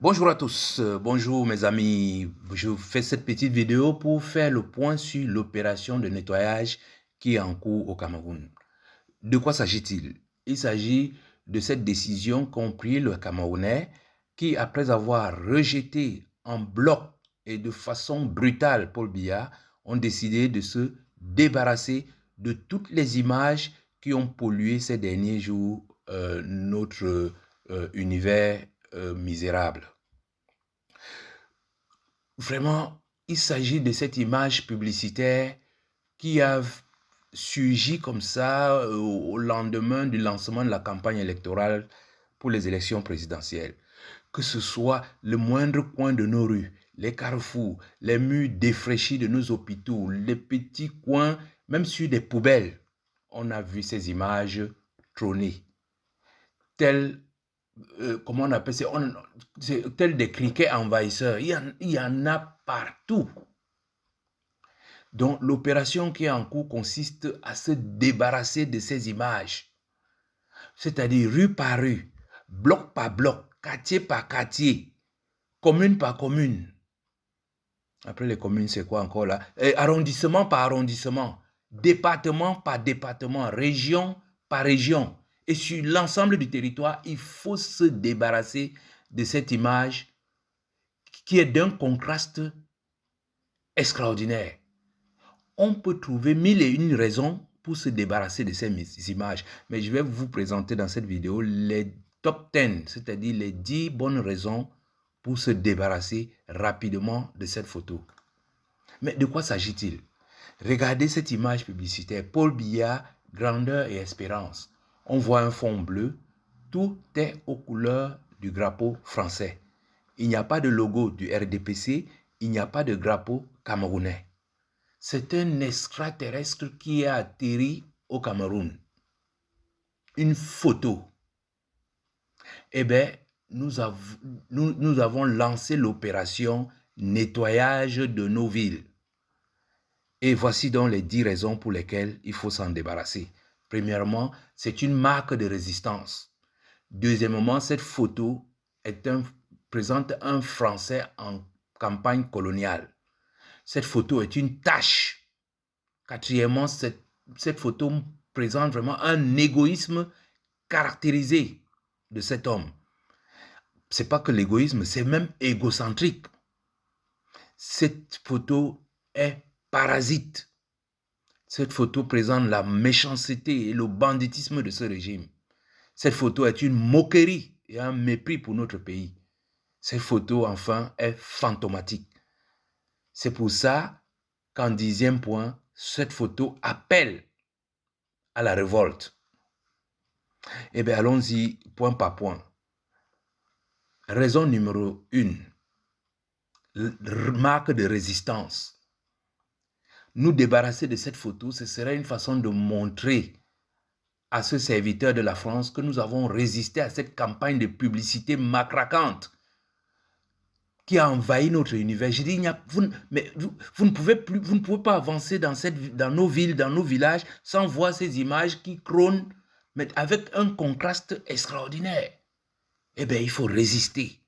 Bonjour à tous, bonjour mes amis. Je fais cette petite vidéo pour faire le point sur l'opération de nettoyage qui est en cours au Cameroun. De quoi s'agit-il? Il s'agit de cette décision qu'ont pris le Camerounais qui, après avoir rejeté en bloc et de façon brutale Paul Biya, ont décidé de se débarrasser de toutes les images qui ont pollué ces derniers jours notre univers misérable. Vraiment, il s'agit de cette image publicitaire qui a surgi comme ça au lendemain du lancement de la campagne électorale pour les élections présidentielles. Que ce soit le moindre coin de nos rues, les carrefours, les murs défraîchis de nos hôpitaux, les petits coins, même sur des poubelles, on a vu ces images trôner, telles comment on appelle ça, tel des criquets envahisseurs. Il y en a partout. Donc l'opération qui est en cours consiste à se débarrasser de ces images, c'est-à-dire rue par rue, bloc par bloc, quartier par quartier, commune par commune. Après les communes, c'est quoi encore là? Arrondissement par arrondissement, département par département, région par région. Et sur l'ensemble du territoire, il faut se débarrasser de cette image qui est d'un contraste extraordinaire. On peut trouver mille et une raisons pour se débarrasser de ces images, mais je vais vous présenter dans cette vidéo les top 10, c'est-à-dire les 10 bonnes raisons pour se débarrasser rapidement de cette photo. Mais de quoi s'agit-il? Regardez cette image publicitaire, Paul Biya, grandeur et espérance. On voit un fond bleu, tout est aux couleurs du drapeau français. Il n'y a pas de logo du RDPC, il n'y a pas de drapeau camerounais. C'est un extraterrestre qui a atterri au Cameroun. Une photo. Eh bien, nous avons lancé l'opération nettoyage de nos villes. Et voici donc les 10 raisons pour lesquelles il faut s'en débarrasser. Premièrement, c'est une marque de résistance. Deuxièmement, cette photo présente un Français en campagne coloniale. Cette photo est une tâche. Quatrièmement, cette photo présente vraiment un égoïsme caractérisé de cet homme. Ce n'est pas que l'égoïsme, c'est même égocentrique. Cette photo est parasite. Cette photo présente la méchanceté et le banditisme de ce régime. Cette photo est une moquerie et un mépris pour notre pays. Cette photo, enfin, est fantomatique. C'est pour ça qu'en 10e point, cette photo appelle à la révolte. Eh bien, allons-y point par point. Raison numéro 1, marque de résistance. Nous débarrasser de cette photo, ce serait une façon de montrer à ce serviteur de la France que nous avons résisté à cette campagne de publicité macraquante qui a envahi notre univers. Je dis, vous ne pouvez pas avancer dans nos villes, dans nos villages, sans voir ces images qui crônent, mais avec un contraste extraordinaire. Eh bien, il faut résister.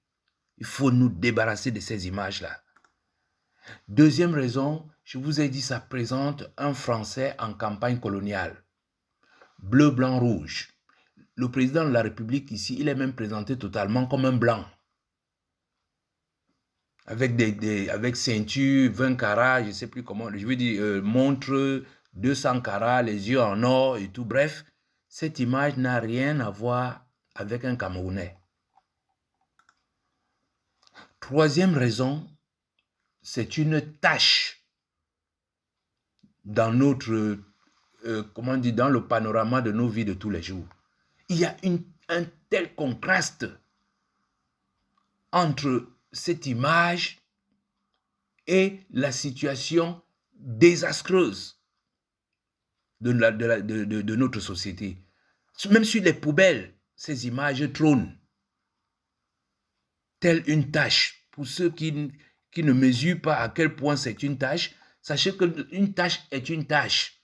Il faut nous débarrasser de ces images-là. Deuxième raison, je vous ai dit, ça présente un Français en campagne coloniale. Bleu, blanc, rouge. Le président de la République ici, il est même présenté totalement comme un blanc. Avec ceinture, 20 carats, je ne sais plus comment, je veux dire, montre 200 carats, les yeux en or et tout. Bref, cette image n'a rien à voir avec un Camerounais. Troisième raison, c'est une tâche dans notre, dans le panorama de nos vies de tous les jours. Il y a un tel contraste entre cette image et la situation désastreuse de notre société. Même sur les poubelles, ces images trônent, telle une tâche. Pour ceux qui ne mesurent pas à quel point c'est une tâche, sachez qu'une tâche est une tâche.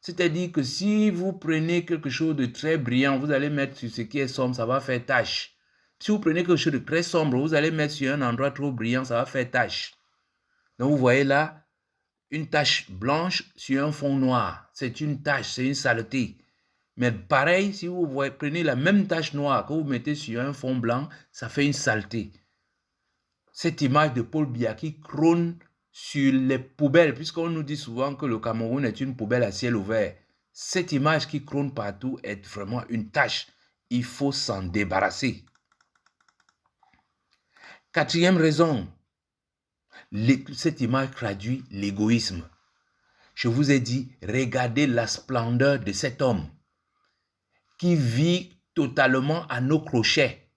C'est-à-dire que si vous prenez quelque chose de très brillant, vous allez mettre sur ce qui est sombre, ça va faire tâche. Si vous prenez quelque chose de très sombre, vous allez mettre sur un endroit trop brillant, ça va faire tache. Donc, vous voyez là, une tache blanche sur un fond noir. C'est une tache, c'est une saleté. Mais pareil, si vous prenez la même tache noire que vous mettez sur un fond blanc, ça fait une saleté. Cette image de Paul Biya qui trône sur les poubelles, puisqu'on nous dit souvent que le Cameroun est une poubelle à ciel ouvert. Cette image qui trône partout est vraiment une tache. Il faut s'en débarrasser. Quatrième raison, cette image traduit l'égoïsme. Je vous ai dit, regardez la splendeur de cet homme qui vit totalement à nos crochets.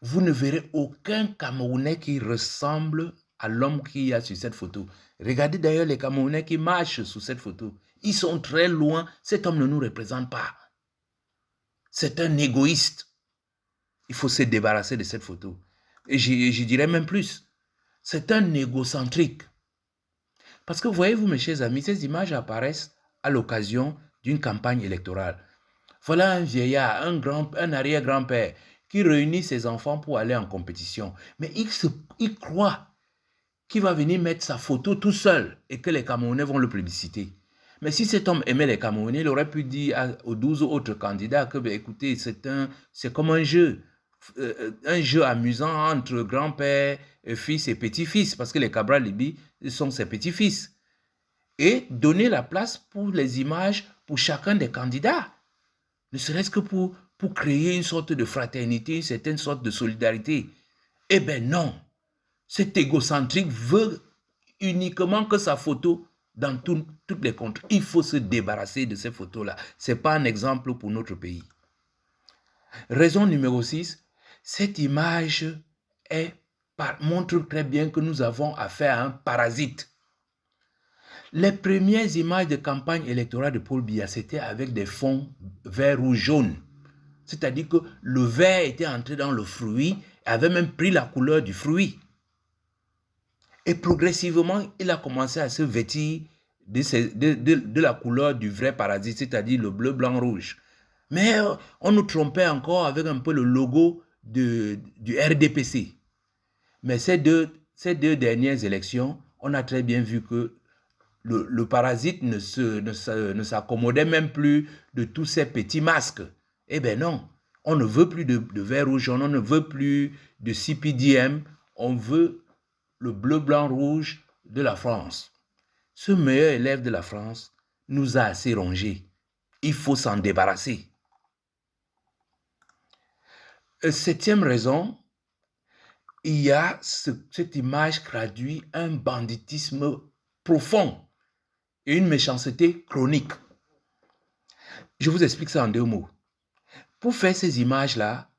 Vous ne verrez aucun Camerounais qui ressemble à l'homme qu'il y a sur cette photo. Regardez d'ailleurs les Camerounais qui marchent sur cette photo. Ils sont très loin. Cet homme ne nous représente pas. C'est un égoïste. Il faut se débarrasser de cette photo. Et je dirais même plus. C'est un égocentrique. Parce que voyez-vous, mes chers amis, ces images apparaissent à l'occasion d'une campagne électorale. Voilà un vieillard, un arrière-grand-père qui réunit ses enfants pour aller en compétition. Mais il croit qu'il va venir mettre sa photo tout seul et que les Camerounais vont le plébisciter. Mais si cet homme aimait les Camerounais, il aurait pu dire aux 12 autres candidats que, écoutez, c'est comme un jeu amusant entre grand-père, fils et petit-fils, parce que les Cabral Libi sont ses petits-fils. Et donner la place pour les images pour chacun des candidats. Ne serait-ce que pour créer une sorte de fraternité, une certaine sorte de solidarité. Eh bien non, cet égocentrique veut uniquement que sa photo dans toutes les comptes. Il faut se débarrasser de ces photos-là. Ce n'est pas un exemple pour notre pays. Raison numéro 6, cette image montre très bien que nous avons affaire à un parasite. Les premières images de campagne électorale de Paul Biya, c'était avec des fonds vert, rouge, jaune. C'est-à-dire que le vert était entré dans le fruit et avait même pris la couleur du fruit. Et progressivement, il a commencé à se vêtir de la couleur du vrai parasite, c'est-à-dire le bleu, blanc, rouge. Mais on nous trompait encore avec un peu le logo du RDPC. Mais ces deux dernières élections, on a très bien vu que le parasite ne s'accommodait même plus de tous ces petits masques. Eh bien non, on ne veut plus de vert rouge, on ne veut plus de CPDM, on veut le bleu, blanc, rouge de la France. Ce meilleur élève de la France nous a assez rongés. Il faut s'en débarrasser. Septième raison, il y a cette image traduit un banditisme profond et une méchanceté chronique. Je vous explique ça en 2 mots. Pour faire ces images-là,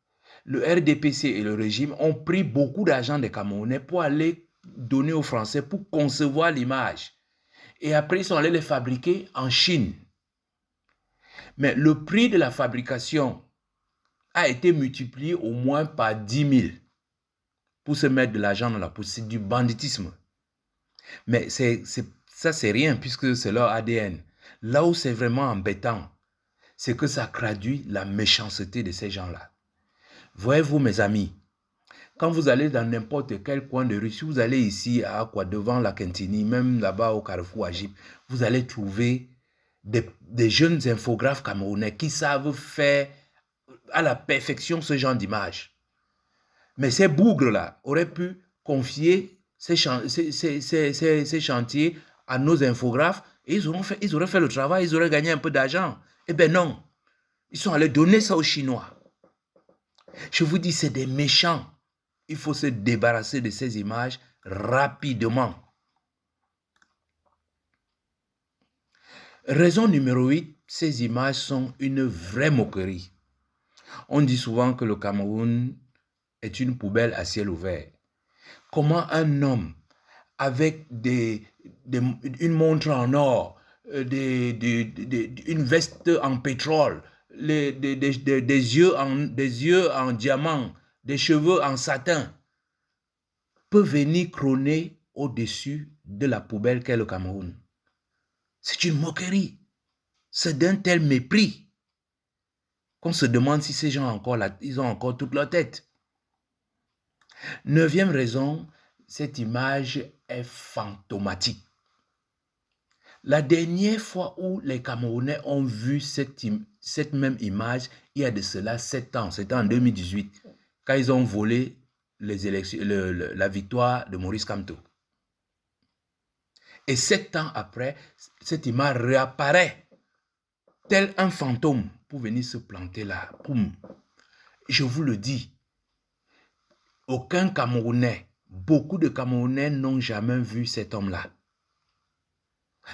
le RDPC et le régime ont pris beaucoup d'argent des Camerounais pour aller donner aux Français pour concevoir l'image. Et après, ils sont allés les fabriquer en Chine. Mais le prix de la fabrication a été multiplié au moins par 10 000 pour se mettre de l'argent dans la poche. C'est du banditisme. Mais ça, c'est rien puisque c'est leur ADN. Là où c'est vraiment embêtant, c'est que ça traduit la méchanceté de ces gens-là. Voyez-vous, mes amis, quand vous allez dans n'importe quel coin de rue, si vous allez ici à Aqua, devant la Quintini, même là-bas au Carrefour Agip, vous allez trouver des jeunes infographes camerounais qui savent faire à la perfection ce genre d'image. Mais ces bougres-là auraient pu confier ces chantiers à nos infographes et ils auraient fait le travail, ils auraient gagné un peu d'argent. Eh bien non, ils sont allés donner ça aux Chinois. Je vous dis, c'est des méchants. Il faut se débarrasser de ces images rapidement. Raison numéro 8, ces images sont une vraie moquerie. On dit souvent que le Cameroun est une poubelle à ciel ouvert. Comment un homme avec une montre en or, une veste en pétrole, des yeux en diamant, des cheveux en satin, peut venir trôner au-dessus de la poubelle qu'est le Cameroun? C'est une moquerie. C'est d'un tel mépris. qu'on se demande si ces gens encore là, ils ont encore toute leur tête. 9e raison, cette image est fantomatique. La dernière fois où les Camerounais ont vu cette même image, il y a de cela 7 ans, c'était en 2018, quand ils ont volé les élections, la victoire de Maurice Kamto. Et 7 ans après, cette image réapparaît tel un fantôme pour venir se planter là. Boum. Je vous le dis, aucun Camerounais, beaucoup de Camerounais n'ont jamais vu cet homme-là.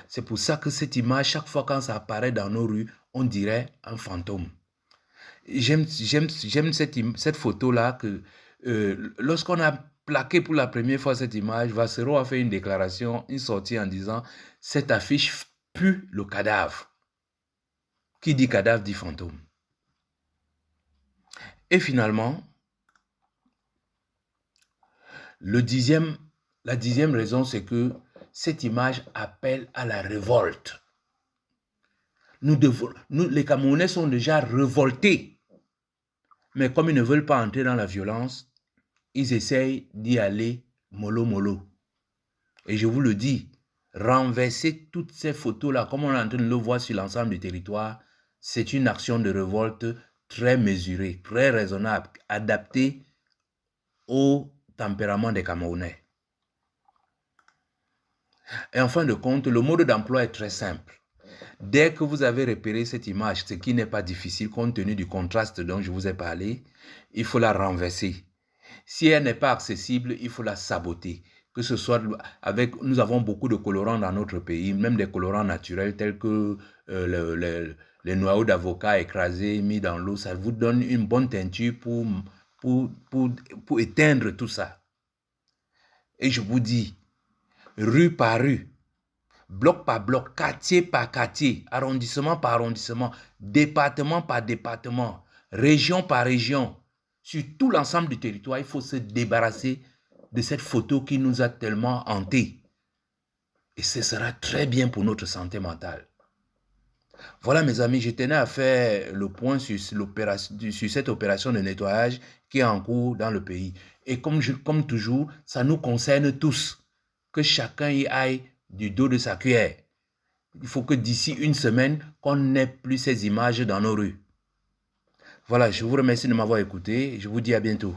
C'est pour ça que cette image, chaque fois quand ça apparaît dans nos rues, on dirait un fantôme. J'aime cette photo-là que lorsqu'on a plaqué pour la première fois cette image, Vassero a fait une déclaration, une sortie en disant « Cette affiche pue le cadavre ». Qui dit cadavre dit fantôme. Et finalement, la 10e raison, c'est que cette image appelle à la révolte. Nous, les Camerounais sont déjà révoltés. Mais comme ils ne veulent pas entrer dans la violence, ils essayent d'y aller mollo mollo. Et je vous le dis, renverser toutes ces photos-là, comme on est en train de le voir sur l'ensemble du territoire, c'est une action de révolte très mesurée, très raisonnable, adaptée au tempérament des Camerounais. Et en fin de compte, le mode d'emploi est très simple. Dès que vous avez repéré cette image, ce qui n'est pas difficile compte tenu du contraste dont je vous ai parlé, il faut la renverser. Si elle n'est pas accessible, il faut la saboter. Que ce soit avec, nous avons beaucoup de colorants dans notre pays, même des colorants naturels tels que les noyaux d'avocat écrasés, mis dans l'eau. Ça vous donne une bonne teinture pour éteindre tout ça. Et je vous dis, rue par rue, bloc par bloc, quartier par quartier, arrondissement par arrondissement, département par département, région par région, sur tout l'ensemble du territoire, il faut se débarrasser de cette photo qui nous a tellement hantés. Et ce sera très bien pour notre santé mentale. Voilà mes amis, je tenais à faire le point sur cette opération de nettoyage qui est en cours dans le pays. Et comme toujours, ça nous concerne tous. Que chacun y aille du dos de sa cuillère. Il faut que d'ici une semaine, qu'on n'ait plus ces images dans nos rues. Voilà, je vous remercie de m'avoir écouté et je vous dis à bientôt.